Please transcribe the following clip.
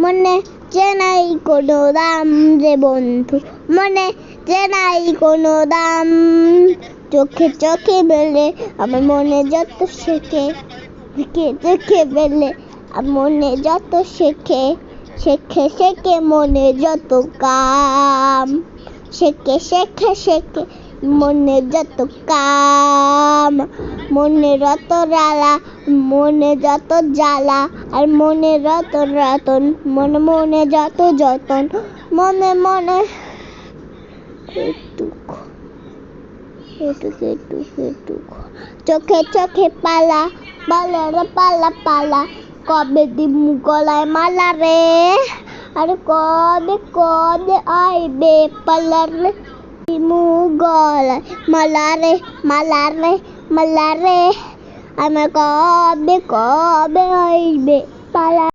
মনে যে নাই কোনো দাম রে বন্ধু, মনে যে নাই কোনো দাম। চোখে চোখে মেলে আমার মনে যত শেখে, চোখে চোখে মেলে আমার মনে যত শেখে, শেখে শেখে মনে যত কাম। শেখে শেখে শেখে মনে যত কাম। মনে যত জ্বালা, মনে যত জ্বালা, আর মনে যত রতন, মনে মনে যত যতন, মনে মনে দুঃখ, চোখে চোখে পালা, পালা রে পালা পালা, কবে দিমু গলায় মালা রে, আর কবে কবে আইবে পালা রে, দিমু গলায় মালা রে, মালা রে, মালা রে, আমার কবে কবে আইবে পালা।